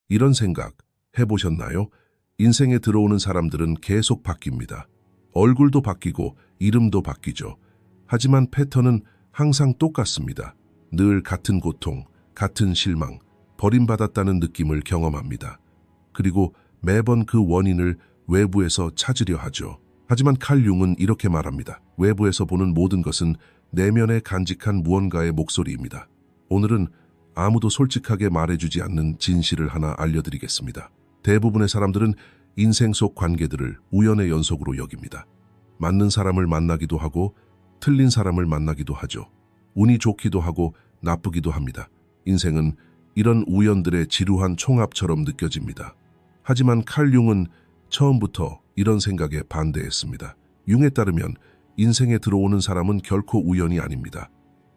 이런 생각 해보셨나요? 인생에 들어오는 사람들은 계속 바뀝니다. 얼굴도 바뀌고 이름도 바뀌죠. 하지만 패턴은 항상 똑같습니다. 늘 같은 고통, 같은 실망, 버림받았다는 느낌을 경험합니다. 그리고 매번 그 원인을 외부에서 찾으려 하죠. 하지만 칼 융은 이렇게 말합니다. 외부에서 보는 모든 것은 내면에 간직한 무언가의 목소리입니다. 오늘은 아무도 솔직하게 말해주지 않는 진실을 하나 알려드리겠습니다. 대부분의 사람들은 인생 속 관계들을 우연의 연속으로 여깁니다. 맞는 사람을 만나기도 하고 틀린 사람을 만나기도 하죠. 운이 좋기도 하고 나쁘기도 합니다. 인생은 이런 우연들의 지루한 총합처럼 느껴집니다. 하지만 칼 융은 처음부터 이런 생각에 반대했습니다. 융에 따르면 인생에 들어오는 사람은 결코 우연이 아닙니다.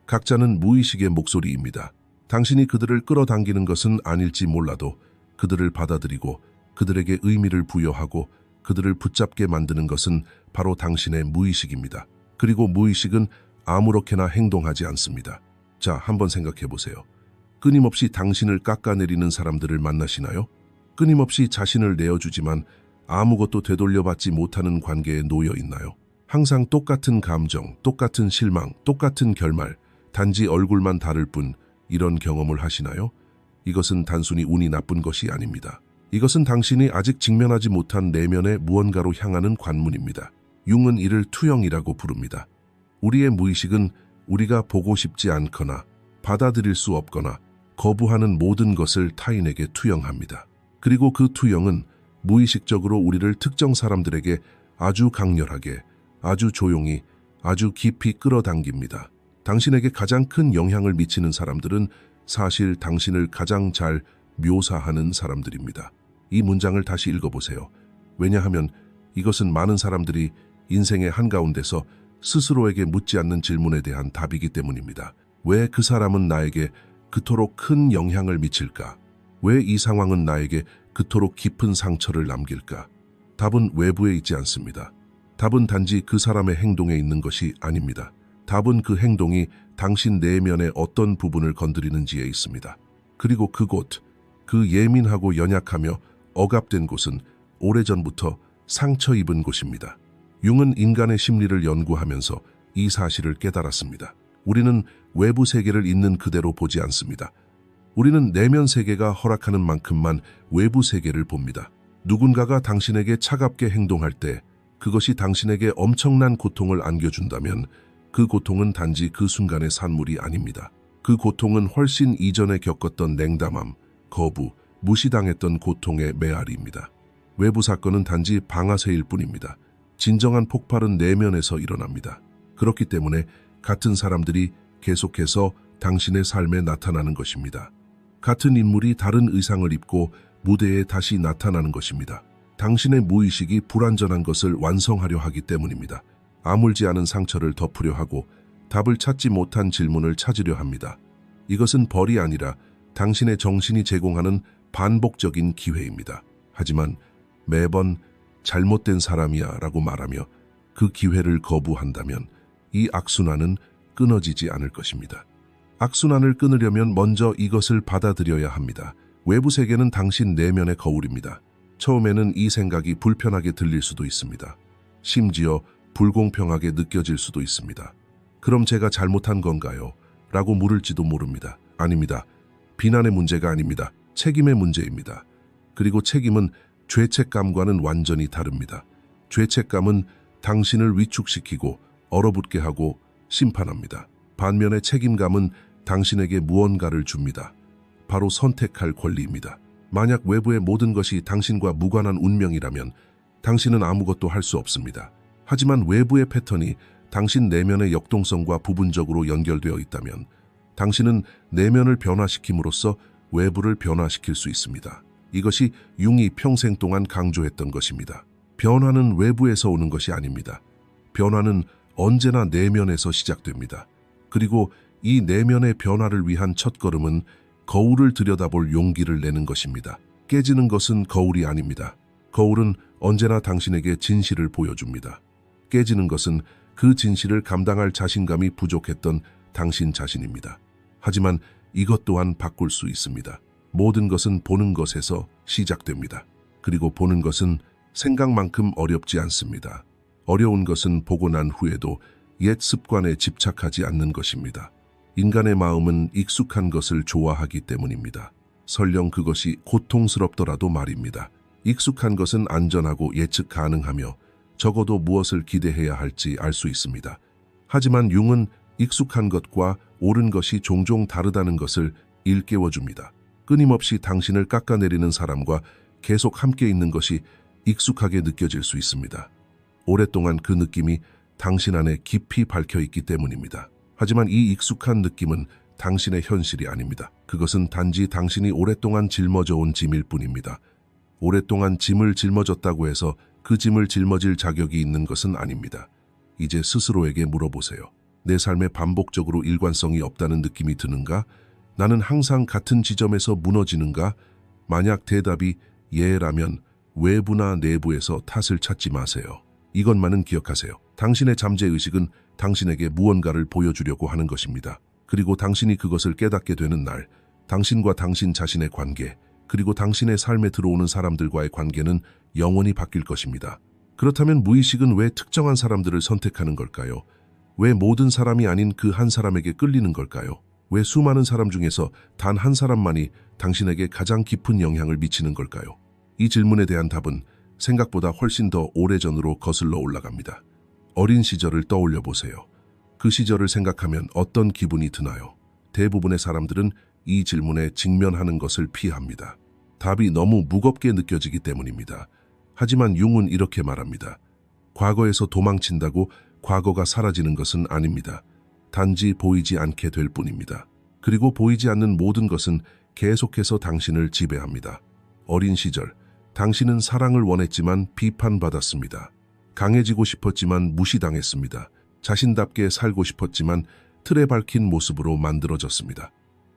각자는 무의식의 목소리입니다. 당신이 그들을 끌어당기는 것은 아닐지 몰라도 그들을 받아들이고 그들에게 의미를 부여하고 그들을 붙잡게 만드는 것은 바로 당신의 무의식입니다. 그리고 무의식은 아무렇게나 행동하지 않습니다. 자, 한번 생각해 보세요. 끊임없이 당신을 깎아내리는 사람들을 만나시나요? 끊임없이 자신을 내어주지만 아무것도 되돌려받지 못하는 관계에 놓여 있나요? 항상 똑같은 감정, 똑같은 실망, 똑같은 결말, 단지 얼굴만 다를 뿐 이런 경험을 하시나요? 이것은 단순히 운이 나쁜 것이 아닙니다. 이것은 당신이 아직 직면하지 못한 내면의 무언가로 향하는 관문입니다. 융은 이를 투영이라고 부릅니다. 우리의 무의식은 우리가 보고 싶지 않거나 받아들일 수 없거나 거부하는 모든 것을 타인에게 투영합니다. 그리고 그 투영은 무의식적으로 우리를 특정 사람들에게 아주 강렬하게, 아주 조용히, 아주 깊이 끌어당깁니다. 당신에게 가장 큰 영향을 미치는 사람들은 사실 당신을 가장 잘 묘사하는 사람들입니다. 이 문장을 다시 읽어보세요. 왜냐하면 이것은 많은 사람들이 인생의 한가운데서 스스로에게 묻지 않는 질문에 대한 답이기 때문입니다. 왜 그 사람은 나에게 그토록 큰 영향을 미칠까? 왜 이 상황은 나에게 그토록 깊은 상처를 남길까? 답은 외부에 있지 않습니다. 답은 단지 그 사람의 행동에 있는 것이 아닙니다. 답은 그 행동이 당신 내면의 어떤 부분을 건드리는지에 있습니다. 그리고 그곳, 그 예민하고 연약하며 억압된 곳은 오래전부터 상처 입은 곳입니다. 융은 인간의 심리를 연구하면서 이 사실을 깨달았습니다. 우리는 외부 세계를 있는 그대로 보지 않습니다. 우리는 내면 세계가 허락하는 만큼만 외부 세계를 봅니다. 누군가가 당신에게 차갑게 행동할 때 그것이 당신에게 엄청난 고통을 안겨준다면 그 고통은 단지 그 순간의 산물이 아닙니다. 그 고통은 훨씬 이전에 겪었던 냉담함, 거부, 무시당했던 고통의 메아리입니다. 외부 사건은 단지 방아쇠일 뿐입니다. 진정한 폭발은 내면에서 일어납니다. 그렇기 때문에 같은 사람들이 계속해서 당신의 삶에 나타나는 것입니다. 같은 인물이 다른 의상을 입고 무대에 다시 나타나는 것입니다. 당신의 무의식이 불완전한 것을 완성하려 하기 때문입니다. 아물지 않은 상처를 덮으려 하고 답을 찾지 못한 질문을 찾으려 합니다. 이것은 벌이 아니라 당신의 정신이 제공하는 반복적인 기회입니다. 하지만 매번 잘못된 사람이야 라고 말하며 그 기회를 거부한다면 이 악순환은 끊어지지 않을 것입니다. 악순환을 끊으려면 먼저 이것을 받아들여야 합니다. 외부 세계는 당신 내면의 거울입니다. 처음에는 이 생각이 불편하게 들릴 수도 있습니다. 심지어 불공평하게 느껴질 수도 있습니다. 그럼 제가 잘못한 건가요? 라고 물을지도 모릅니다. 아닙니다. 비난의 문제가 아닙니다. 책임의 문제입니다. 그리고 책임은 죄책감과는 완전히 다릅니다. 죄책감은 당신을 위축시키고 얼어붙게 하고 심판합니다. 반면에 책임감은 당신에게 무언가를 줍니다. 바로 선택할 권리입니다. 만약 외부의 모든 것이 당신과 무관한 운명이라면 당신은 아무것도 할 수 없습니다. 하지만 외부의 패턴이 당신 내면의 역동성과 부분적으로 연결되어 있다면 당신은 내면을 변화시킴으로써 외부를 변화시킬 수 있습니다. 이것이 융이 평생 동안 강조했던 것입니다. 변화는 외부에서 오는 것이 아닙니다. 변화는 언제나 내면에서 시작됩니다. 그리고 이 내면의 변화를 위한 첫걸음은 거울을 들여다볼 용기를 내는 것입니다. 깨지는 것은 거울이 아닙니다. 거울은 언제나 당신에게 진실을 보여줍니다. 깨지는 것은 그 진실을 감당할 자신감이 부족했던 당신 자신입니다. 하지만 이것 또한 바꿀 수 있습니다. 모든 것은 보는 것에서 시작됩니다. 그리고 보는 것은 생각만큼 어렵지 않습니다. 어려운 것은 보고 난 후에도 옛 습관에 집착하지 않는 것입니다. 인간의 마음은 익숙한 것을 좋아하기 때문입니다. 설령 그것이 고통스럽더라도 말입니다. 익숙한 것은 안전하고 예측 가능하며 적어도 무엇을 기대해야 할지 알 수 있습니다. 하지만 융은 익숙한 것과 옳은 것이 종종 다르다는 것을 일깨워줍니다. 끊임없이 당신을 깎아내리는 사람과 계속 함께 있는 것이 익숙하게 느껴질 수 있습니다. 오랫동안 그 느낌이 당신 안에 깊이 박혀 있기 때문입니다. 하지만 이 익숙한 느낌은 당신의 현실이 아닙니다. 그것은 단지 당신이 오랫동안 짊어져 온 짐일 뿐입니다. 오랫동안 짐을 짊어졌다고 해서 그 짐을 짊어질 자격이 있는 것은 아닙니다. 이제 스스로에게 물어보세요. 내 삶에 반복적으로 일관성이 없다는 느낌이 드는가? 나는 항상 같은 지점에서 무너지는가? 만약 대답이 예라면 외부나 내부에서 탓을 찾지 마세요. 이것만은 기억하세요. 당신의 잠재의식은 당신에게 무언가를 보여주려고 하는 것입니다. 그리고 당신이 그것을 깨닫게 되는 날, 당신과 당신 자신의 관계, 그리고 당신의 삶에 들어오는 사람들과의 관계는 영원히 바뀔 것입니다. 그렇다면 무의식은 왜 특정한 사람들을 선택하는 걸까요? 왜 모든 사람이 아닌 그 한 사람에게 끌리는 걸까요? 왜 수많은 사람 중에서 단 한 사람만이 당신에게 가장 깊은 영향을 미치는 걸까요? 이 질문에 대한 답은 생각보다 훨씬 더 오래전으로 거슬러 올라갑니다. 어린 시절을 떠올려 보세요. 그 시절을 생각하면 어떤 기분이 드나요? 대부분의 사람들은 이 질문에 직면하는 것을 피합니다. 답이 너무 무겁게 느껴지기 때문입니다. 하지만 융은 이렇게 말합니다. 과거에서 도망친다고 과거가 사라지는 것은 아닙니다. 단지 보이지 않게 될 뿐입니다. 그리고 보이지 않는 모든 것은 계속해서 당신을 지배합니다. 어린 시절, 당신은 사랑을 원했지만 비판받았습니다. 강해지고 싶었지만 무시당했습니다. 자신답게 살고 싶었지만 틀에 박힌 모습으로 만들어졌습니다.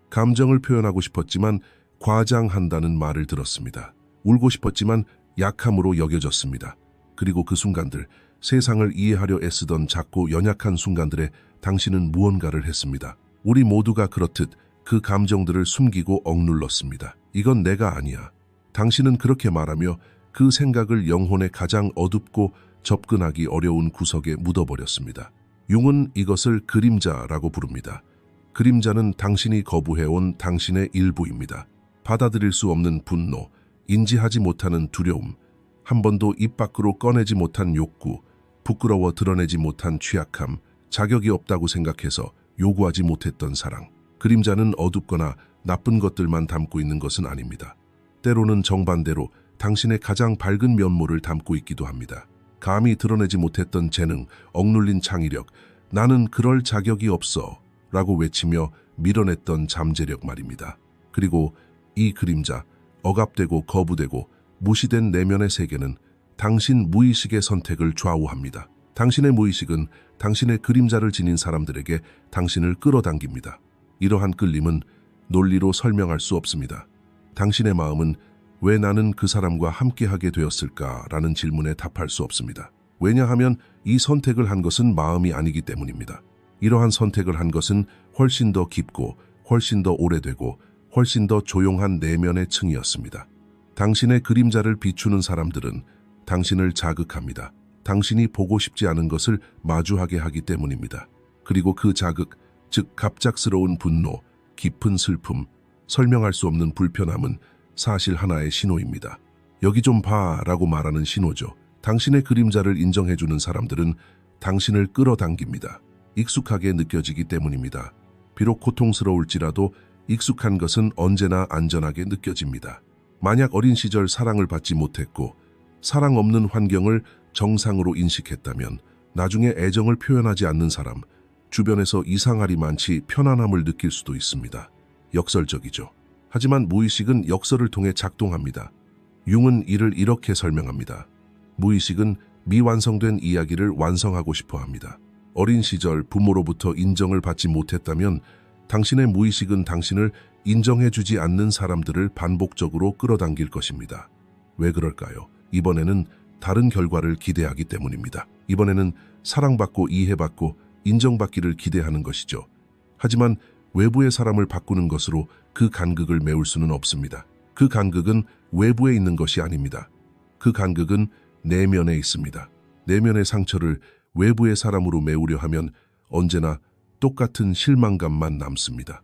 감정을 표현하고 싶었지만 과장한다는 말을 들었습니다. 울고 싶었지만 약함으로 여겨졌습니다. 그리고 그 순간들, 세상을 이해하려 애쓰던 작고 연약한 순간들에 당신은 무언가를 했습니다. 우리 모두가 그렇듯 그 감정들을 숨기고 억눌렀습니다. 이건 내가 아니야. 당신은 그렇게 말하며 그 생각을 영혼의 가장 어둡고 접근하기 어려운 구석에 묻어버렸습니다. 융은 이것을 그림자라고 부릅니다. 그림자는 당신이 거부해온 당신의 일부입니다. 받아들일 수 없는 분노, 인지하지 못하는 두려움, 한 번도 입 밖으로 꺼내지 못한 욕구, 부끄러워 드러내지 못한 취약함, 자격이 없다고 생각해서 요구하지 못했던 사랑. 그림자는 어둡거나 나쁜 것들만 담고 있는 것은 아닙니다. 때로는 정반대로 당신의 가장 밝은 면모를 담고 있기도 합니다. 감히 드러내지 못했던 재능, 억눌린 창의력, 나는 그럴 자격이 없어 라고 외치며 밀어냈던 잠재력 말입니다. 그리고 이 그림자, 억압되고 거부되고 무시된 내면의 세계는 당신 무의식의 선택을 좌우합니다. 당신의 무의식은 당신의 그림자를 지닌 사람들에게 당신을 끌어당깁니다. 이러한 끌림은 논리로 설명할 수 없습니다. 당신의 마음은 왜 나는 그 사람과 함께하게 되었을까라는 질문에 답할 수 없습니다. 왜냐하면 이 선택을 한 것은 마음이 아니기 때문입니다. 이러한 선택을 한 것은 훨씬 더 깊고 훨씬 더 오래되고 훨씬 더 조용한 내면의 층이었습니다. 당신의 그림자를 비추는 사람들은 당신을 자극합니다. 당신이 보고 싶지 않은 것을 마주하게 하기 때문입니다. 그리고 그 자극, 즉 갑작스러운 분노, 깊은 슬픔, 설명할 수 없는 불편함은 사실 하나의 신호입니다. 여기 좀 봐라고 말하는 신호죠. 당신의 그림자를 인정해주는 사람들은 당신을 끌어당깁니다. 익숙하게 느껴지기 때문입니다. 비록 고통스러울지라도 익숙한 것은 언제나 안전하게 느껴집니다. 만약 어린 시절 사랑을 받지 못했고 사랑 없는 환경을 정상으로 인식했다면 나중에 애정을 표현하지 않는 사람, 주변에서 이상할이 많지 편안함을 느낄 수도 있습니다. 역설적이죠. 하지만 무의식은 역설을 통해 작동합니다. 융은 이를 이렇게 설명합니다. 무의식은 미완성된 이야기를 완성하고 싶어 합니다. 어린 시절 부모로부터 인정을 받지 못했다면 당신의 무의식은 당신을 인정해주지 않는 사람들을 반복적으로 끌어당길 것입니다. 왜 그럴까요? 이번에는 다른 결과를 기대하기 때문입니다. 이번에는 사랑받고 이해받고 인정받기를 기대하는 것이죠. 하지만 외부의 사람을 바꾸는 것으로 그 간극을 메울 수는 없습니다. 그 간극은 외부에 있는 것이 아닙니다. 그 간극은 내면에 있습니다. 내면의 상처를 외부의 사람으로 메우려 하면 언제나 똑같은 실망감만 남습니다.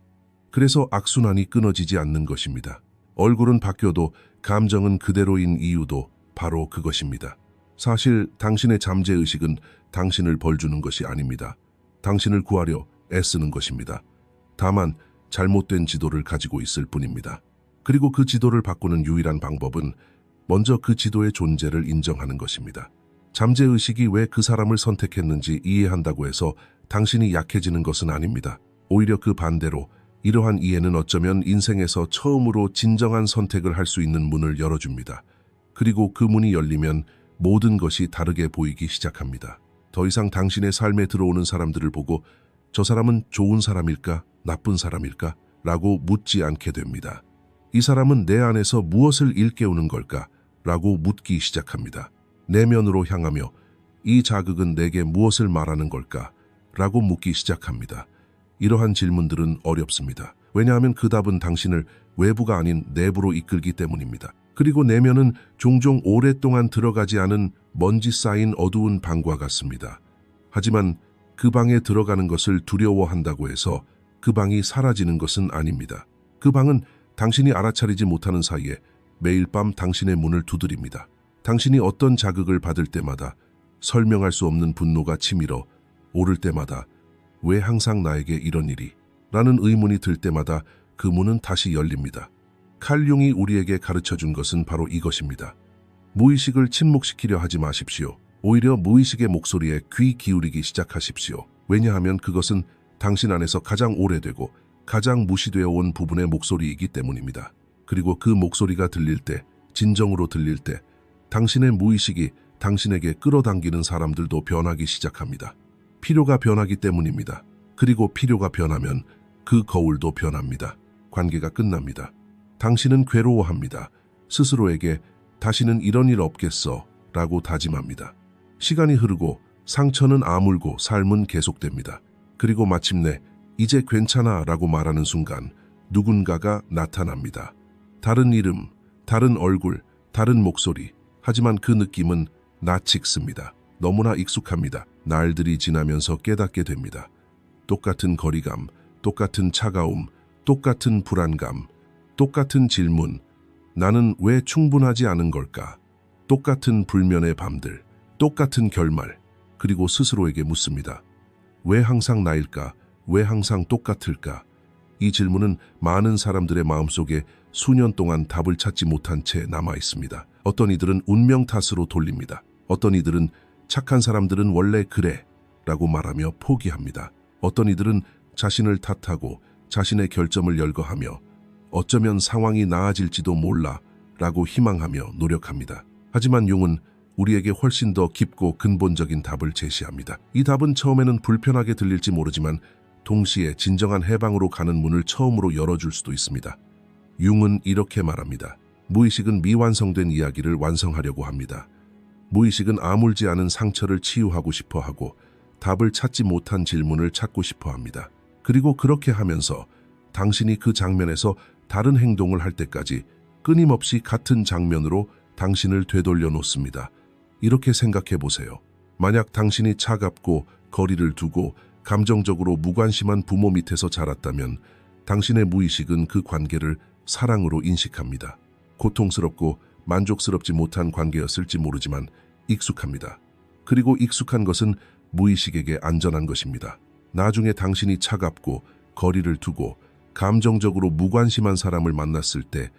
그래서 악순환이 끊어지지 않는 것입니다. 얼굴은 바뀌어도 감정은 그대로인 이유도 바로 그것입니다. 사실 당신의 잠재의식은 당신을 벌주는 것이 아닙니다. 당신을 구하려 애쓰는 것입니다. 다만 잘못된 지도를 가지고 있을 뿐입니다. 그리고 그 지도를 바꾸는 유일한 방법은 먼저 그 지도의 존재를 인정하는 것입니다. 잠재의식이 왜 그 사람을 선택했는지 이해한다고 해서 당신이 약해지는 것은 아닙니다. 오히려 그 반대로 이러한 이해는 어쩌면 인생에서 처음으로 진정한 선택을 할 수 있는 문을 열어줍니다. 그리고 그 문이 열리면 모든 것이 다르게 보이기 시작합니다. 더 이상 당신의 삶에 들어오는 사람들을 보고 저 사람은 좋은 사람일까, 나쁜 사람일까? 라고 묻지 않게 됩니다. 이 사람은 내 안에서 무엇을 일깨우는 걸까? 라고 묻기 시작합니다. 내면으로 향하며 이 자극은 내게 무엇을 말하는 걸까? 라고 묻기 시작합니다. 이러한 질문들은 어렵습니다. 왜냐하면 그 답은 당신을 외부가 아닌 내부로 이끌기 때문입니다. 그리고 내면은 종종 오랫동안 들어가지 않은 먼지 쌓인 어두운 방과 같습니다. 하지만 그 방에 들어가는 것을 두려워한다고 해서 그 방이 사라지는 것은 아닙니다. 그 방은 당신이 알아차리지 못하는 사이에 매일 밤 당신의 문을 두드립니다. 당신이 어떤 자극을 받을 때마다 설명할 수 없는 분노가 치밀어 오를 때마다 왜 항상 나에게 이런 일이? 라는 의문이 들 때마다 그 문은 다시 열립니다. 칼 융이 우리에게 가르쳐준 것은 바로 이것입니다. 무의식을 침묵시키려 하지 마십시오. 오히려 무의식의 목소리에 귀 기울이기 시작하십시오. 왜냐하면 그것은 당신 안에서 가장 오래되고 가장 무시되어 온 부분의 목소리이기 때문입니다. 그리고 그 목소리가 들릴 때, 진정으로 들릴 때 당신의 무의식이 당신에게 끌어당기는 사람들도 변하기 시작합니다. 필요가 변하기 때문입니다. 그리고 필요가 변하면 그 거울도 변합니다. 관계가 끝납니다. 당신은 괴로워합니다. 스스로에게 다시는 이런 일 없겠어 라고 다짐합니다. 시간이 흐르고 상처는 아물고 삶은 계속됩니다. 그리고 마침내 이제 괜찮아 라고 말하는 순간 누군가가 나타납니다. 다른 이름, 다른 얼굴, 다른 목소리. 하지만 그 느낌은 낯익습니다. 너무나 익숙합니다. 날들이 지나면서 깨닫게 됩니다. 똑같은 거리감, 똑같은 차가움, 똑같은 불안감, 똑같은 질문. 나는 왜 충분하지 않은 걸까? 똑같은 불면의 밤들, 똑같은 결말. 그리고 스스로에게 묻습니다. 왜 항상 나일까? 왜 항상 똑같을까? 이 질문은 많은 사람들의 마음속에 수년 동안 답을 찾지 못한 채 남아 있습니다. 어떤 이들은 운명 탓으로 돌립니다. 어떤 이들은 착한 사람들은 원래 그래 라고 말하며 포기합니다. 어떤 이들은 자신을 탓하고 자신의 결점을 열거하며 어쩌면 상황이 나아질지도 몰라 라고 희망하며 노력합니다. 하지만 융은 우리에게 훨씬 더 깊고 근본적인 답을 제시합니다. 이 답은 처음에는 불편하게 들릴지 모르지만 동시에 진정한 해방으로 가는 문을 처음으로 열어줄 수도 있습니다. 융은 이렇게 말합니다. 무의식은 미완성된 이야기를 완성하려고 합니다. 무의식은 아물지 않은 상처를 치유하고 싶어 하고 답을 찾지 못한 질문을 찾고 싶어 합니다. 그리고 그렇게 하면서 당신이 그 장면에서 다른 행동을 할 때까지 끊임없이 같은 장면으로 당신을 되돌려 놓습니다. 이렇게 생각해 보세요. 만약 당신이 차갑고 거리를 두고 감정적으로 무관심한 부모 밑에서 자랐다면 당신의 무의식은 그 관계를 사랑으로 인식합니다. 고통스럽고 만족스럽지 못한 관계였을지 모르지만 익숙합니다. 그리고 익숙한 것은 무의식에게 안전한 것입니다. 나중에 당신이 차갑고 거리를 두고 감정적으로 무관심한 사람을 만났을 때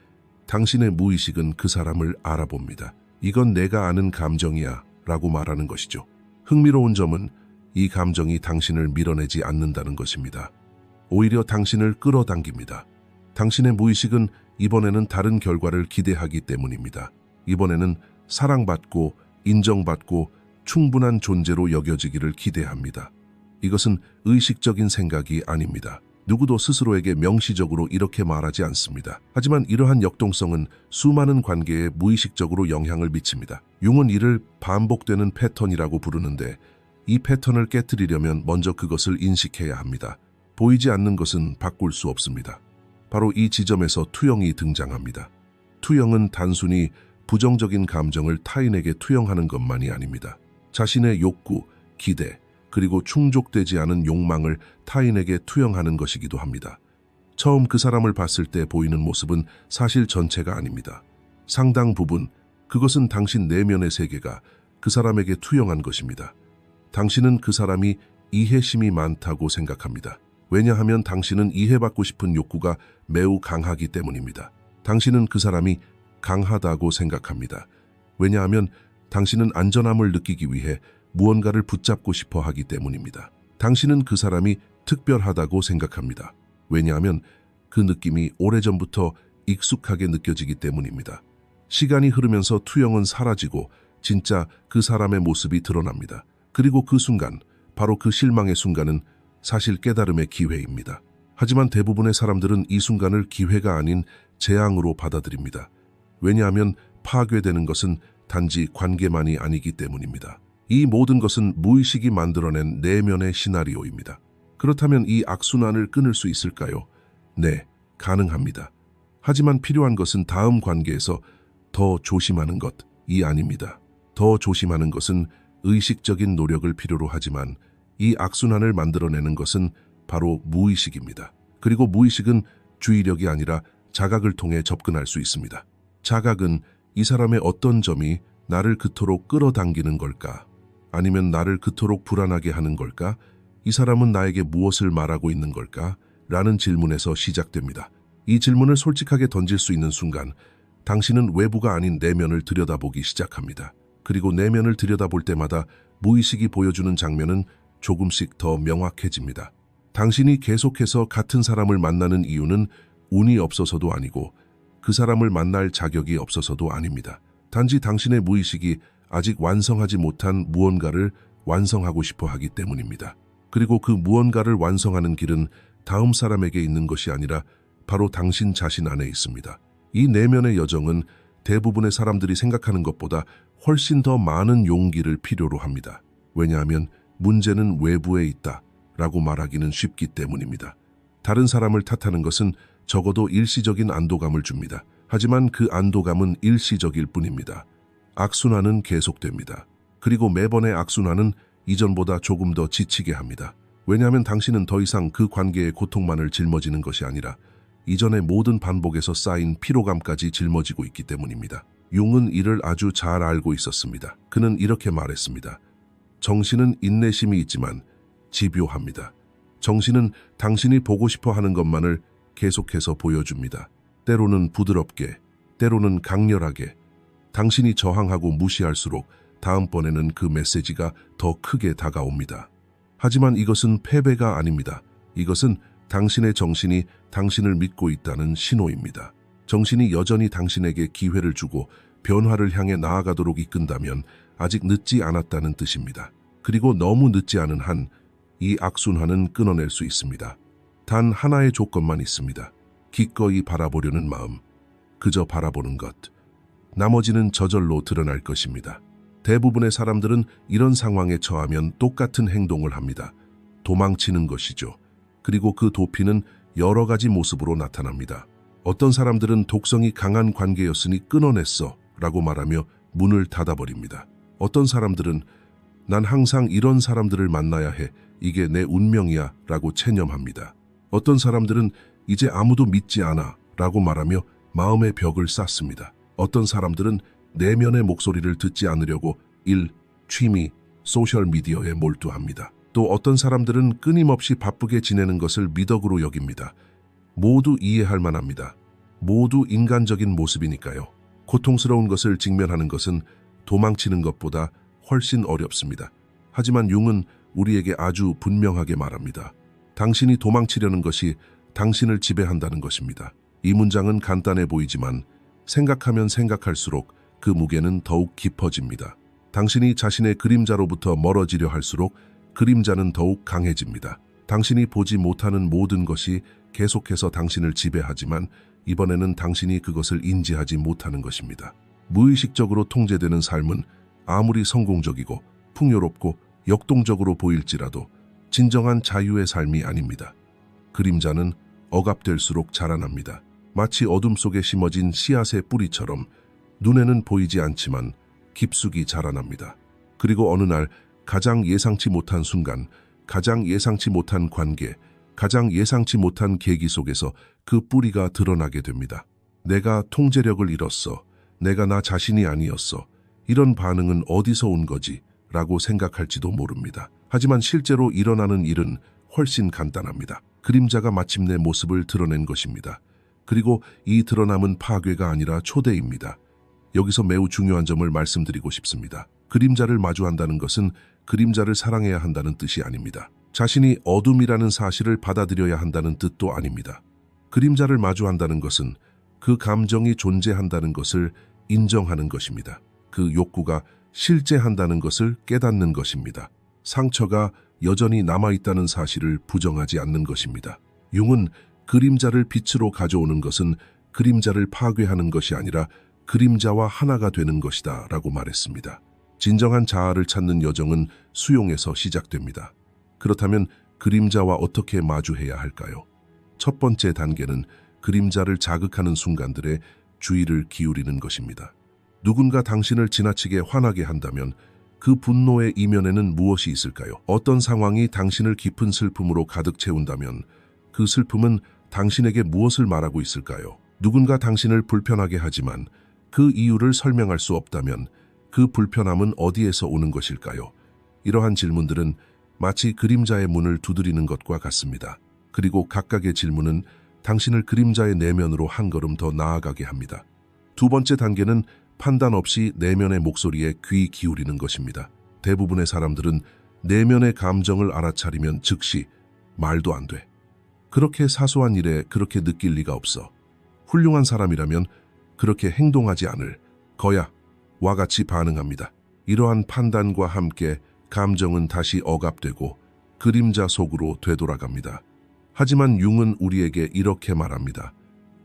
당신의 무의식은 그 사람을 알아봅니다. 이건 내가 아는 감정이야 라고 말하는 것이죠. 흥미로운 점은 이 감정이 당신을 밀어내지 않는다는 것입니다. 오히려 당신을 끌어당깁니다. 당신의 무의식은 이번에는 다른 결과를 기대하기 때문입니다. 이번에는 사랑받고 인정받고 충분한 존재로 여겨지기를 기대합니다. 이것은 의식적인 생각이 아닙니다. 누구도 스스로에게 명시적으로 이렇게 말하지 않습니다. 하지만 이러한 역동성은 수많은 관계에 무의식적으로 영향을 미칩니다. 융은 이를 반복되는 패턴이라고 부르는데 이 패턴을 깨뜨리려면 먼저 그것을 인식해야 합니다. 보이지 않는 것은 바꿀 수 없습니다. 바로 이 지점에서 투영이 등장합니다. 투영은 단순히 부정적인 감정을 타인에게 투영하는 것만이 아닙니다. 자신의 욕구, 기대, 그리고 충족되지 않은 욕망을 타인에게 투영하는 것이기도 합니다. 처음 그 사람을 봤을 때 보이는 모습은 사실 전체가 아닙니다. 상당 부분 그것은 당신 내면의 세계가 그 사람에게 투영한 것입니다. 당신은 그 사람이 이해심이 많다고 생각합니다. 왜냐하면 당신은 이해받고 싶은 욕구가 매우 강하기 때문입니다. 당신은 그 사람이 강하다고 생각합니다. 왜냐하면 당신은 안전함을 느끼기 위해 무언가를 붙잡고 싶어 하기 때문입니다. 당신은 그 사람이 특별하다고 생각합니다. 왜냐하면 그 느낌이 오래전부터 익숙하게 느껴지기 때문입니다. 시간이 흐르면서 투영은 사라지고 진짜 그 사람의 모습이 드러납니다. 그리고 그 순간, 바로 그 실망의 순간은 사실 깨달음의 기회입니다. 하지만 대부분의 사람들은 이 순간을 기회가 아닌 재앙으로 받아들입니다. 왜냐하면 파괴되는 것은 단지 관계만이 아니기 때문입니다. 이 모든 것은 무의식이 만들어낸 내면의 시나리오입니다. 그렇다면 이 악순환을 끊을 수 있을까요? 네, 가능합니다. 하지만 필요한 것은 다음 관계에서 더 조심하는 것이 아닙니다. 더 조심하는 것은 의식적인 노력을 필요로 하지만 이 악순환을 만들어내는 것은 바로 무의식입니다. 그리고 무의식은 주의력이 아니라 자각을 통해 접근할 수 있습니다. 자각은 이 사람의 어떤 점이 나를 그토록 끌어당기는 걸까? 아니면 나를 그토록 불안하게 하는 걸까? 이 사람은 나에게 무엇을 말하고 있는 걸까? 라는 질문에서 시작됩니다. 이 질문을 솔직하게 던질 수 있는 순간 당신은 외부가 아닌 내면을 들여다보기 시작합니다. 그리고 내면을 들여다볼 때마다 무의식이 보여주는 장면은 조금씩 더 명확해집니다. 당신이 계속해서 같은 사람을 만나는 이유는 운이 없어서도 아니고 그 사람을 만날 자격이 없어서도 아닙니다. 단지 당신의 무의식이 아직 완성하지 못한 무언가를 완성하고 싶어 하기 때문입니다. 그리고 그 무언가를 완성하는 길은 다음 사람에게 있는 것이 아니라 바로 당신 자신 안에 있습니다. 이 내면의 여정은 대부분의 사람들이 생각하는 것보다 훨씬 더 많은 용기를 필요로 합니다. 왜냐하면 문제는 외부에 있다 라고 말하기는 쉽기 때문입니다. 다른 사람을 탓하는 것은 적어도 일시적인 안도감을 줍니다. 하지만 그 안도감은 일시적일 뿐입니다. 악순환은 계속됩니다. 그리고 매번의 악순환은 이전보다 조금 더 지치게 합니다. 왜냐하면 당신은 더 이상 그 관계의 고통만을 짊어지는 것이 아니라 이전의 모든 반복에서 쌓인 피로감까지 짊어지고 있기 때문입니다. 융은 이를 아주 잘 알고 있었습니다. 그는 이렇게 말했습니다. 정신은 인내심이 있지만 집요합니다. 정신은 당신이 보고 싶어 하는 것만을 계속해서 보여줍니다. 때로는 부드럽게, 때로는 강렬하게. 당신이 저항하고 무시할수록 다음번에는 그 메시지가 더 크게 다가옵니다. 하지만 이것은 패배가 아닙니다. 이것은 당신의 정신이 당신을 믿고 있다는 신호입니다. 정신이 여전히 당신에게 기회를 주고 변화를 향해 나아가도록 이끈다면 아직 늦지 않았다는 뜻입니다. 그리고 너무 늦지 않은 한 이 악순환은 끊어낼 수 있습니다. 단 하나의 조건만 있습니다. 기꺼이 바라보려는 마음, 그저 바라보는 것. 나머지는 저절로 드러날 것입니다. 대부분의 사람들은 이런 상황에 처하면 똑같은 행동을 합니다. 도망치는 것이죠. 그리고 그 도피는 여러 가지 모습으로 나타납니다. 어떤 사람들은 독성이 강한 관계였으니 끊어냈어 라고 말하며 문을 닫아버립니다. 어떤 사람들은 난 항상 이런 사람들을 만나야 해, 이게 내 운명이야 라고 체념합니다. 어떤 사람들은 이제 아무도 믿지 않아 라고 말하며 마음의 벽을 쌓습니다. 어떤 사람들은 내면의 목소리를 듣지 않으려고 일, 취미, 소셜미디어에 몰두합니다. 또 어떤 사람들은 끊임없이 바쁘게 지내는 것을 미덕으로 여깁니다. 모두 이해할 만합니다. 모두 인간적인 모습이니까요. 고통스러운 것을 직면하는 것은 도망치는 것보다 훨씬 어렵습니다. 하지만 융은 우리에게 아주 분명하게 말합니다. 당신이 도망치려는 것이 당신을 지배한다는 것입니다. 이 문장은 간단해 보이지만 생각하면 생각할수록 그 무게는 더욱 깊어집니다. 당신이 자신의 그림자로부터 멀어지려 할수록 그림자는 더욱 강해집니다. 당신이 보지 못하는 모든 것이 계속해서 당신을 지배하지만 이번에는 당신이 그것을 인지하지 못하는 것입니다. 무의식적으로 통제되는 삶은 아무리 성공적이고 풍요롭고 역동적으로 보일지라도 진정한 자유의 삶이 아닙니다. 그림자는 억압될수록 자라납니다. 마치 어둠 속에 심어진 씨앗의 뿌리처럼 눈에는 보이지 않지만 깊숙이 자라납니다. 그리고 어느 날 가장 예상치 못한 순간, 가장 예상치 못한 관계, 가장 예상치 못한 계기 속에서 그 뿌리가 드러나게 됩니다. 내가 통제력을 잃었어. 내가 나 자신이 아니었어. 이런 반응은 어디서 온 거지? 라고 생각할지도 모릅니다. 하지만 실제로 일어나는 일은 훨씬 간단합니다. 그림자가 마침내 모습을 드러낸 것입니다. 그리고 이 드러남은 파괴가 아니라 초대입니다. 여기서 매우 중요한 점을 말씀드리고 싶습니다. 그림자를 마주한다는 것은 그림자를 사랑해야 한다는 뜻이 아닙니다. 자신이 어둠이라는 사실을 받아들여야 한다는 뜻도 아닙니다. 그림자를 마주한다는 것은 그 감정이 존재한다는 것을 인정하는 것입니다. 그 욕구가 실제한다는 것을 깨닫는 것입니다. 상처가 여전히 남아있다는 사실을 부정하지 않는 것입니다. 융은 그림자를 빛으로 가져오는 것은 그림자를 파괴하는 것이 아니라 그림자와 하나가 되는 것이다 라고 말했습니다. 진정한 자아를 찾는 여정은 수용에서 시작됩니다. 그렇다면 그림자와 어떻게 마주해야 할까요? 첫 번째 단계는 그림자를 자극하는 순간들에 주의를 기울이는 것입니다. 누군가 당신을 지나치게 화나게 한다면 그 분노의 이면에는 무엇이 있을까요? 어떤 상황이 당신을 깊은 슬픔으로 가득 채운다면 그 슬픔은 당신에게 무엇을 말하고 있을까요? 누군가 당신을 불편하게 하지만 그 이유를 설명할 수 없다면 그 불편함은 어디에서 오는 것일까요? 이러한 질문들은 마치 그림자의 문을 두드리는 것과 같습니다. 그리고 각각의 질문은 당신을 그림자의 내면으로 한 걸음 더 나아가게 합니다. 두 번째 단계는 판단 없이 내면의 목소리에 귀 기울이는 것입니다. 대부분의 사람들은 내면의 감정을 알아차리면 즉시 말도 안 돼. 그렇게 사소한 일에 그렇게 느낄 리가 없어. 훌륭한 사람이라면 그렇게 행동하지 않을 거야. 와 같이 반응합니다. 이러한 판단과 함께 감정은 다시 억압되고 그림자 속으로 되돌아갑니다. 하지만 융은 우리에게 이렇게 말합니다.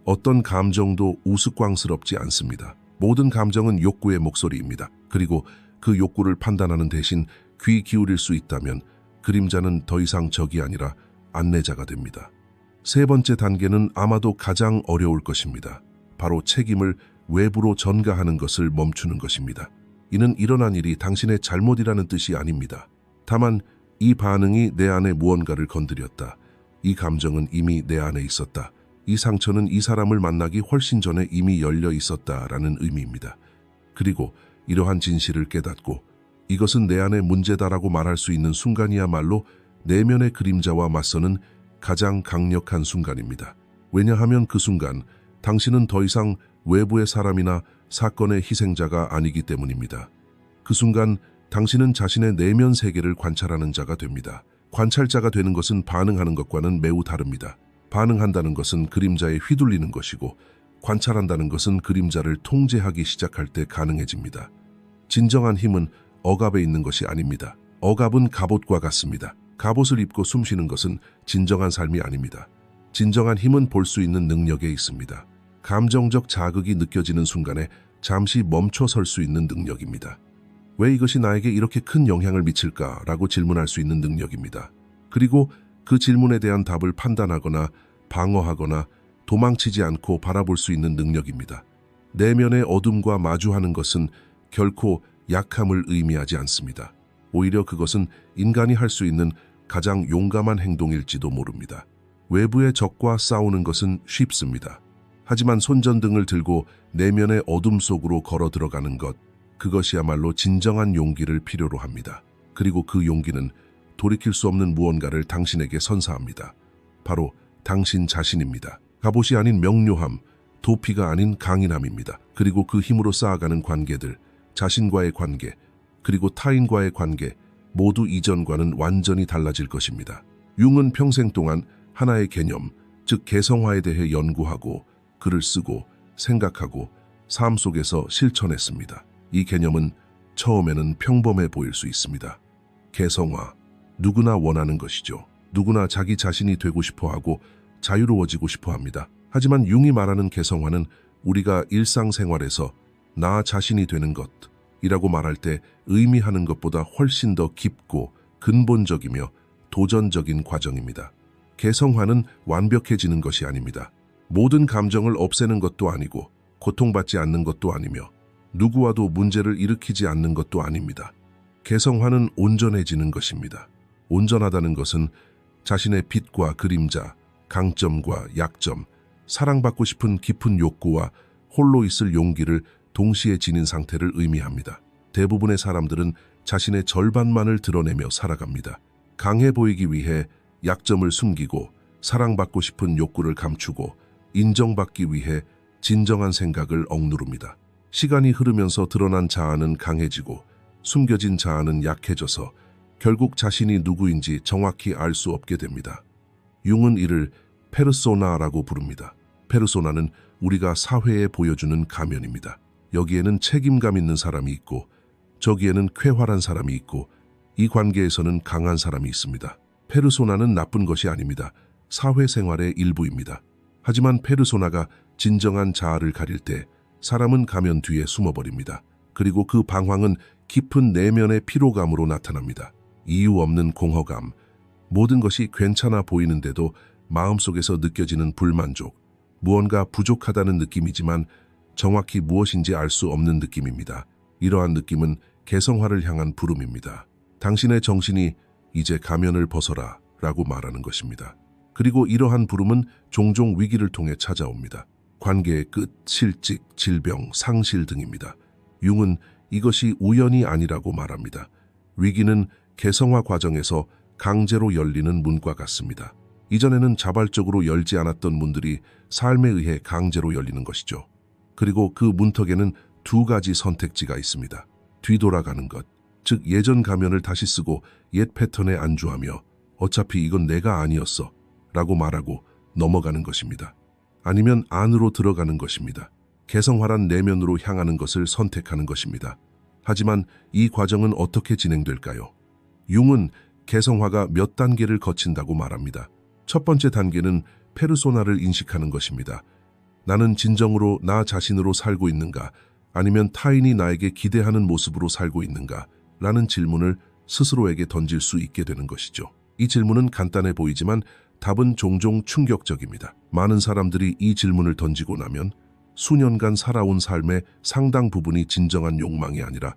어떤 감정도 우스꽝스럽지 않습니다. 모든 감정은 욕구의 목소리입니다. 그리고 그 욕구를 판단하는 대신 귀 기울일 수 있다면 그림자는 더 이상 적이 아니라 안내자가 됩니다. 세 번째 단계는 아마도 가장 어려울 것입니다. 바로 책임을 외부로 전가하는 것을 멈추는 것입니다. 이는 일어난 일이 당신의 잘못이라는 뜻이 아닙니다. 다만 이 반응이 내 안에 무언가를 건드렸다. 이 감정은 이미 내 안에 있었다. 이 상처는 이 사람을 만나기 훨씬 전에 이미 열려 있었다라는 의미입니다. 그리고 이러한 진실을 깨닫고 이것은 내 안의 문제다라고 말할 수 있는 순간이야말로 내면의 그림자와 맞서는 가장 강력한 순간입니다. 왜냐하면 그 순간 당신은 더 이상 외부의 사람이나 사건의 희생자가 아니기 때문입니다. 그 순간 당신은 자신의 내면 세계를 관찰하는 자가 됩니다. 관찰자가 되는 것은 반응하는 것과는 매우 다릅니다. 반응한다는 것은 그림자에 휘둘리는 것이고 관찰한다는 것은 그림자를 통제하기 시작할 때 가능해집니다. 진정한 힘은 억압에 있는 것이 아닙니다. 억압은 갑옷과 같습니다. 갑옷을 입고 숨쉬는 것은 진정한 삶이 아닙니다. 진정한 힘은 볼 수 있는 능력에 있습니다. 감정적 자극이 느껴지는 순간에 잠시 멈춰 설 수 있는 능력입니다. 왜 이것이 나에게 이렇게 큰 영향을 미칠까라고 질문할 수 있는 능력입니다. 그리고 그 질문에 대한 답을 판단하거나 방어하거나 도망치지 않고 바라볼 수 있는 능력입니다. 내면의 어둠과 마주하는 것은 결코 약함을 의미하지 않습니다. 오히려 그것은 인간이 할 수 있는 가장 용감한 행동일지도 모릅니다. 외부의 적과 싸우는 것은 쉽습니다. 하지만 손전등을 들고 내면의 어둠 속으로 걸어 들어가는 것, 그것이야말로 진정한 용기를 필요로 합니다. 그리고 그 용기는 돌이킬 수 없는 무언가를 당신에게 선사합니다. 바로 당신 자신입니다. 갑옷이 아닌 명료함, 도피가 아닌 강인함입니다. 그리고 그 힘으로 쌓아가는 관계들, 자신과의 관계, 그리고 타인과의 관계, 모두 이전과는 완전히 달라질 것입니다. 융은 평생 동안 하나의 개념, 즉 개성화에 대해 연구하고 글을 쓰고 생각하고 삶 속에서 실천했습니다. 이 개념은 처음에는 평범해 보일 수 있습니다. 개성화, 누구나 원하는 것이죠. 누구나 자기 자신이 되고 싶어하고 자유로워지고 싶어합니다. 하지만 융이 말하는 개성화는 우리가 일상생활에서 나 자신이 되는 것이라고 말할 때 의미하는 것보다 훨씬 더 깊고 근본적이며 도전적인 과정입니다. 개성화는 완벽해지는 것이 아닙니다. 모든 감정을 없애는 것도 아니고 고통받지 않는 것도 아니며 누구와도 문제를 일으키지 않는 것도 아닙니다. 개성화는 온전해지는 것입니다. 온전하다는 것은 자신의 빛과 그림자, 강점과 약점, 사랑받고 싶은 깊은 욕구와 홀로 있을 용기를 동시에 지닌 상태를 의미합니다. 대부분의 사람들은 자신의 절반만을 드러내며 살아갑니다. 강해 보이기 위해 약점을 숨기고 사랑받고 싶은 욕구를 감추고 인정받기 위해 진정한 생각을 억누릅니다. 시간이 흐르면서 드러난 자아는 강해지고 숨겨진 자아는 약해져서 결국 자신이 누구인지 정확히 알 수 없게 됩니다. 융은 이를 페르소나라고 부릅니다. 페르소나는 우리가 사회에 보여주는 가면입니다. 여기에는 책임감 있는 사람이 있고 저기에는 쾌활한 사람이 있고 이 관계에서는 강한 사람이 있습니다. 페르소나는 나쁜 것이 아닙니다. 사회생활의 일부입니다. 하지만 페르소나가 진정한 자아를 가릴 때 사람은 가면 뒤에 숨어버립니다. 그리고 그 방황은 깊은 내면의 피로감으로 나타납니다. 이유 없는 공허감, 모든 것이 괜찮아 보이는데도 마음속에서 느껴지는 불만족, 무언가 부족하다는 느낌이지만 정확히 무엇인지 알 수 없는 느낌입니다. 이러한 느낌은 개성화를 향한 부름입니다. 당신의 정신이 이제 가면을 벗어라 라고 말하는 것입니다. 그리고 이러한 부름은 종종 위기를 통해 찾아옵니다. 관계의 끝, 실직, 질병, 상실 등입니다. 융은 이것이 우연이 아니라고 말합니다. 위기는 개성화 과정에서 강제로 열리는 문과 같습니다. 이전에는 자발적으로 열지 않았던 문들이 삶에 의해 강제로 열리는 것이죠. 그리고 그 문턱에는 두 가지 선택지가 있습니다. 뒤돌아가는 것, 즉 예전 가면을 다시 쓰고 옛 패턴에 안주하며 어차피 이건 내가 아니었어 라고 말하고 넘어가는 것입니다. 아니면 안으로 들어가는 것입니다. 개성화란 내면으로 향하는 것을 선택하는 것입니다. 하지만 이 과정은 어떻게 진행될까요? 융은 개성화가 몇 단계를 거친다고 말합니다. 첫 번째 단계는 페르소나를 인식하는 것입니다. 나는 진정으로 나 자신으로 살고 있는가? 아니면 타인이 나에게 기대하는 모습으로 살고 있는가? 라는 질문을 스스로에게 던질 수 있게 되는 것이죠. 이 질문은 간단해 보이지만 답은 종종 충격적입니다. 많은 사람들이 이 질문을 던지고 나면 수년간 살아온 삶의 상당 부분이 진정한 욕망이 아니라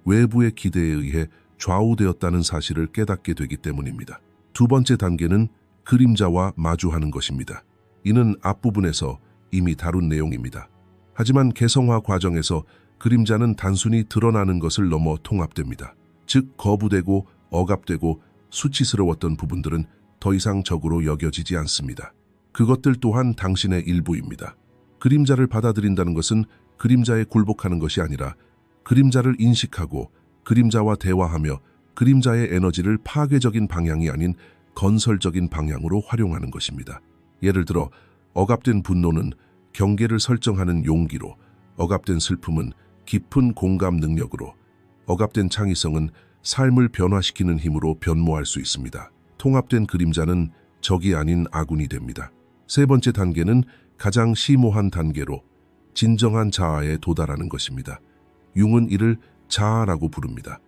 외부의 기대에 의해 좌우되었다는 사실을 깨닫게 되기 때문입니다. 두 번째 단계는 그림자와 마주하는 것입니다. 이는 앞부분에서 이미 다룬 내용입니다. 하지만 개성화 과정에서 그림자는 단순히 드러나는 것을 넘어 통합됩니다. 즉 거부되고 억압되고 수치스러웠던 부분들은 더 이상 적으로 여겨지지 않습니다. 그것들 또한 당신의 일부입니다. 그림자를 받아들인다는 것은 그림자에 굴복하는 것이 아니라 그림자를 인식하고 그림자와 대화하며 그림자의 에너지를 파괴적인 방향이 아닌 건설적인 방향으로 활용하는 것입니다. 예를 들어 억압된 분노는 경계를 설정하는 용기로, 억압된 슬픔은 깊은 공감 능력으로, 억압된 창의성은 삶을 변화시키는 힘으로 변모할 수 있습니다. 통합된 그림자는 적이 아닌 아군이 됩니다. 세 번째 단계는 가장 심오한 단계로 진정한 자아에 도달하는 것입니다. 융은 이를 자아라고 부릅니다.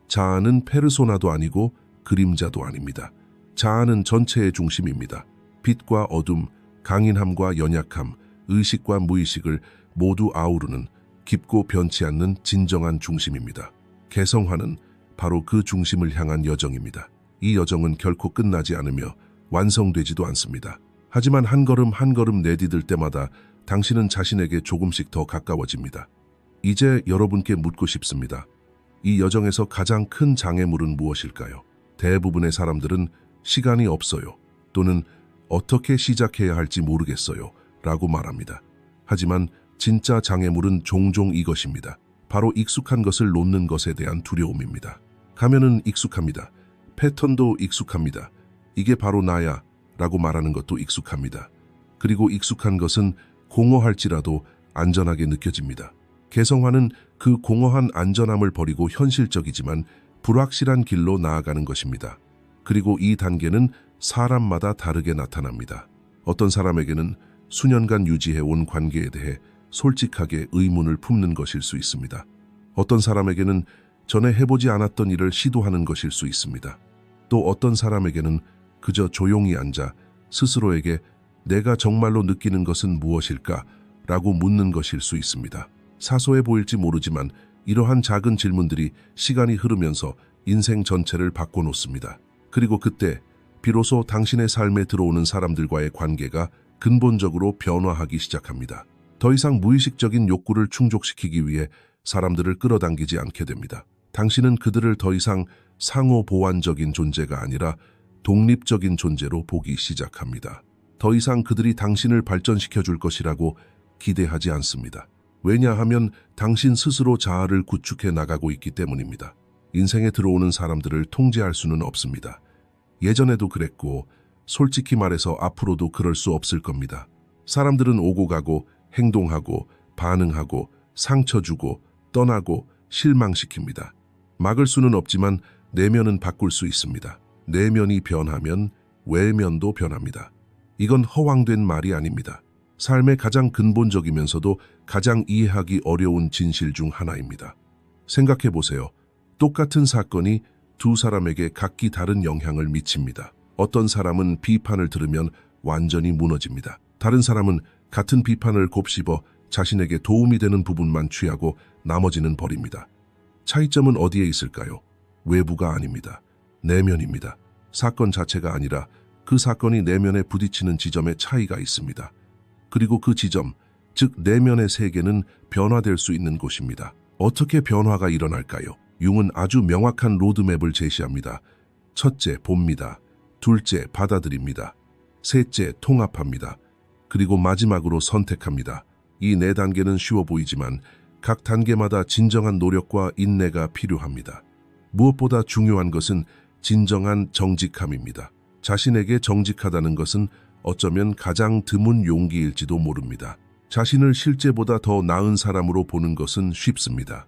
자아는 페르소나도 아니고 그림자도 아닙니다. 자아는 전체의 중심입니다. 빛과 어둠, 강인함과 연약함, 의식과 무의식을 모두 아우르는 깊고 변치 않는 진정한 중심입니다. 개성화는 바로 그 중심을 향한 여정입니다. 이 여정은 결코 끝나지 않으며 완성되지도 않습니다. 하지만 한 걸음 한 걸음 내디딜 때마다 당신은 자신에게 조금씩 더 가까워집니다. 이제 여러분께 묻고 싶습니다. 이 여정에서 가장 큰 장애물은 무엇일까요? 대부분의 사람들은 시간이 없어요. 또는 어떻게 시작해야 할지 모르겠어요. 라고 말합니다. 하지만 진짜 장애물은 종종 이것입니다. 바로 익숙한 것을 놓는 것에 대한 두려움입니다. 가면은 익숙합니다. 패턴도 익숙합니다. 이게 바로 나야 라고 말하는 것도 익숙합니다. 그리고 익숙한 것은 공허할지라도 안전하게 느껴집니다. 개성화는 그 공허한 안전함을 버리고 현실적이지만 불확실한 길로 나아가는 것입니다. 그리고 이 단계는 사람마다 다르게 나타납니다. 어떤 사람에게는 수년간 유지해온 관계에 대해 솔직하게 의문을 품는 것일 수 있습니다. 어떤 사람에게는 전에 해보지 않았던 일을 시도하는 것일 수 있습니다. 또 어떤 사람에게는 그저 조용히 앉아 스스로에게 내가 정말로 느끼는 것은 무엇일까? 라고 묻는 것일 수 있습니다. 사소해 보일지 모르지만 이러한 작은 질문들이 시간이 흐르면서 인생 전체를 바꿔놓습니다. 그리고 그때 비로소 당신의 삶에 들어오는 사람들과의 관계가 근본적으로 변화하기 시작합니다. 더 이상 무의식적인 욕구를 충족시키기 위해 사람들을 끌어당기지 않게 됩니다. 당신은 그들을 더 이상 상호 보완적인 존재가 아니라 독립적인 존재로 보기 시작합니다. 더 이상 그들이 당신을 발전시켜 줄 것이라고 기대하지 않습니다. 왜냐하면 당신 스스로 자아를 구축해 나가고 있기 때문입니다. 인생에 들어오는 사람들을 통제할 수는 없습니다. 예전에도 그랬고 솔직히 말해서 앞으로도 그럴 수 없을 겁니다. 사람들은 오고 가고 행동하고 반응하고 상처 주고 떠나고 실망시킵니다. 막을 수는 없지만 내면은 바꿀 수 있습니다. 내면이 변하면 외면도 변합니다. 이건 허황된 말이 아닙니다. 삶의 가장 근본적이면서도 가장 이해하기 어려운 진실 중 하나입니다. 생각해 보세요. 똑같은 사건이 두 사람에게 각기 다른 영향을 미칩니다. 어떤 사람은 비판을 들으면 완전히 무너집니다. 다른 사람은 같은 비판을 곱씹어 자신에게 도움이 되는 부분만 취하고 나머지는 버립니다. 차이점은 어디에 있을까요? 외부가 아닙니다. 내면입니다. 사건 자체가 아니라 그 사건이 내면에 부딪히는 지점에 차이가 있습니다. 그리고 그 지점, 즉 내면의 세계는 변화될 수 있는 곳입니다. 어떻게 변화가 일어날까요? 융은 아주 명확한 로드맵을 제시합니다. 첫째, 봅니다. 둘째, 받아들입니다. 셋째, 통합합니다. 그리고 마지막으로 선택합니다. 이 네 단계는 쉬워 보이지만 각 단계마다 진정한 노력과 인내가 필요합니다. 무엇보다 중요한 것은 진정한 정직함입니다. 자신에게 정직하다는 것은 어쩌면 가장 드문 용기일지도 모릅니다. 자신을 실제보다 더 나은 사람으로 보는 것은 쉽습니다.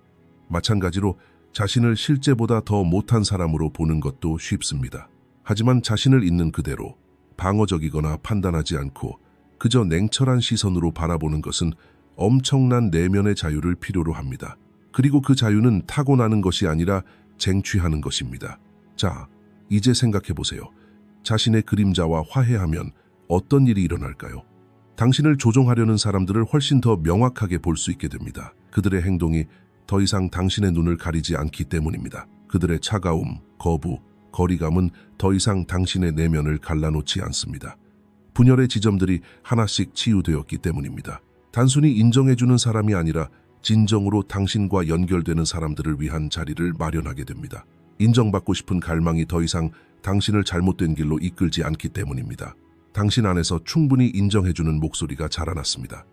마찬가지로 자신을 실제보다 더 못한 사람으로 보는 것도 쉽습니다. 하지만 자신을 있는 그대로 방어적이거나 판단하지 않고 그저 냉철한 시선으로 바라보는 것은 엄청난 내면의 자유를 필요로 합니다. 그리고 그 자유는 타고나는 것이 아니라 쟁취하는 것입니다. 자, 이제 생각해 보세요. 자신의 그림자와 화해하면 어떤 일이 일어날까요? 당신을 조종하려는 사람들을 훨씬 더 명확하게 볼 수 있게 됩니다. 그들의 행동이 더 이상 당신의 눈을 가리지 않기 때문입니다. 그들의 차가움, 거부, 거리감은 더 이상 당신의 내면을 갈라놓지 않습니다. 분열의 지점들이 하나씩 치유되었기 때문입니다. 단순히 인정해주는 사람이 아니라 진정으로 당신과 연결되는 사람들을 위한 자리를 마련하게 됩니다. 인정받고 싶은 갈망이 더 이상 당신을 잘못된 길로 이끌지 않기 때문입니다. 당신 안에서 충분히 인정해주는 목소리가 자라났습니다.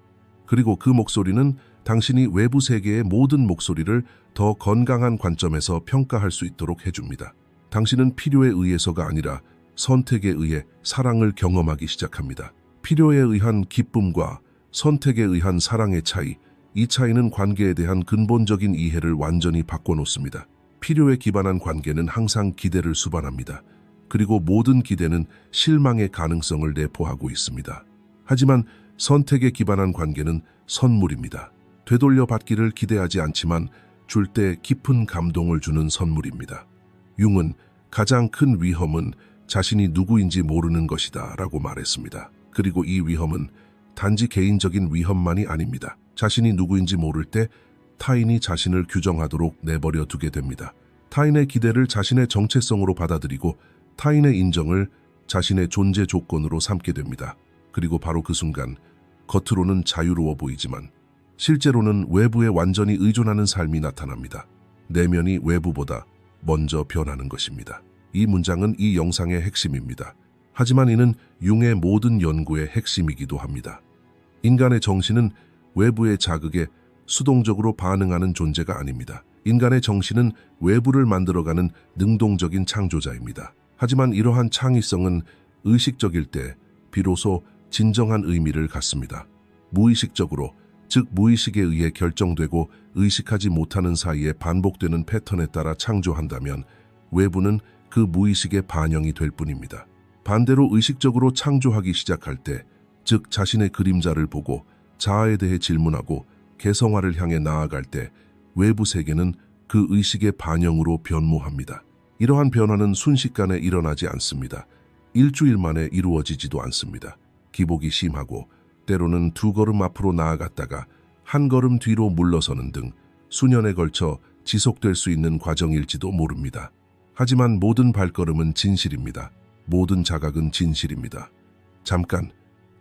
그리고 그 목소리는 당신이 외부 세계의 모든 목소리를 더 건강한 관점에서 평가할 수 있도록 해줍니다. 당신은 필요에 의해서가 아니라 선택에 의해 사랑을 경험하기 시작합니다. 필요에 의한 기쁨과 선택에 의한 사랑의 차이, 이 차이는 관계에 대한 근본적인 이해를 완전히 바꿔놓습니다. 필요에 기반한 관계는 항상 기대를 수반합니다. 그리고 모든 기대는 실망의 가능성을 내포하고 있습니다. 하지만 선택에 기반한 관계는 선물입니다. 되돌려 받기를 기대하지 않지만 줄 때 깊은 감동을 주는 선물입니다. 융은 가장 큰 위험은 자신이 누구인지 모르는 것이다 라고 말했습니다. 그리고 이 위험은 단지 개인적인 위험만이 아닙니다. 자신이 누구인지 모를 때 타인이 자신을 규정하도록 내버려 두게 됩니다. 타인의 기대를 자신의 정체성으로 받아들이고 타인의 인정을 자신의 존재 조건으로 삼게 됩니다. 그리고 바로 그 순간 겉으로는 자유로워 보이지만 실제로는 외부에 완전히 의존하는 삶이 나타납니다. 내면이 외부보다 먼저 변하는 것입니다. 이 문장은 이 영상의 핵심입니다. 하지만 이는 융의 모든 연구의 핵심이기도 합니다. 인간의 정신은 외부의 자극에 수동적으로 반응하는 존재가 아닙니다. 인간의 정신은 외부를 만들어가는 능동적인 창조자입니다. 하지만 이러한 창의성은 의식적일 때 비로소 진정한 의미를 갖습니다. 무의식적으로, 즉 무의식에 의해 결정되고 의식하지 못하는 사이에 반복되는 패턴에 따라 창조한다면 외부는 그 무의식의 반영이 될 뿐입니다. 반대로 의식적으로 창조하기 시작할 때, 즉 자신의 그림자를 보고 자아에 대해 질문하고 개성화를 향해 나아갈 때 외부 세계는 그 의식의 반영으로 변모합니다. 이러한 변화는 순식간에 일어나지 않습니다. 일주일 만에 이루어지지도 않습니다. 기복이 심하고 때로는 2걸음 앞으로 나아갔다가 1걸음 뒤로 물러서는 등 수년에 걸쳐 지속될 수 있는 과정일지도 모릅니다. 하지만 모든 발걸음은 진실입니다. 모든 자각은 진실입니다. 잠깐,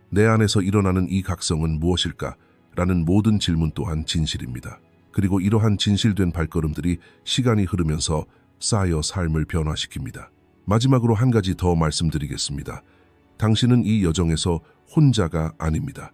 내 안에서 일어나는 이 각성은 무엇일까? 라는 모든 질문 또한 진실입니다. 그리고 이러한 진실된 발걸음들이 시간이 흐르면서 쌓여 삶을 변화시킵니다. 마지막으로 한 가지 더 말씀드리겠습니다. 당신은 이 여정에서 혼자가 아닙니다.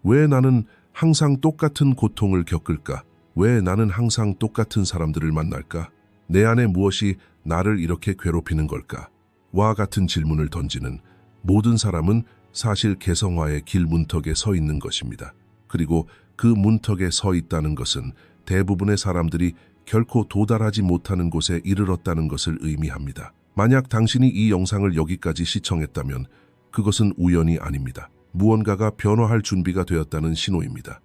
왜 나는 항상 똑같은 고통을 겪을까? 왜 나는 항상 똑같은 사람들을 만날까? 내 안에 무엇이 나를 이렇게 괴롭히는 걸까? 와 같은 질문을 던지는 모든 사람은 사실 개성화의 길 문턱에 서 있는 것입니다. 그리고 그 문턱에 서 있다는 것은 대부분의 사람들이 결코 도달하지 못하는 곳에 이르렀다는 것을 의미합니다. 만약 당신이 이 영상을 여기까지 시청했다면 그것은 우연이 아닙니다. 무언가가 변화할 준비가 되었다는 신호입니다.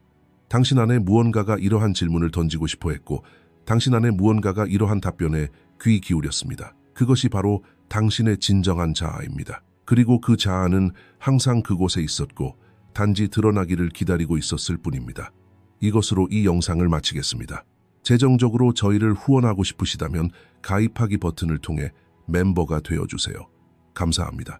당신 안에 무언가가 이러한 질문을 던지고 싶어 했고 당신 안에 무언가가 이러한 답변에 귀 기울였습니다. 그것이 바로 당신의 진정한 자아입니다. 그리고 그 자아는 항상 그곳에 있었고 단지 드러나기를 기다리고 있었을 뿐입니다. 이것으로 이 영상을 마치겠습니다. 재정적으로 저희를 후원하고 싶으시다면 가입하기 버튼을 통해 멤버가 되어주세요. 감사합니다.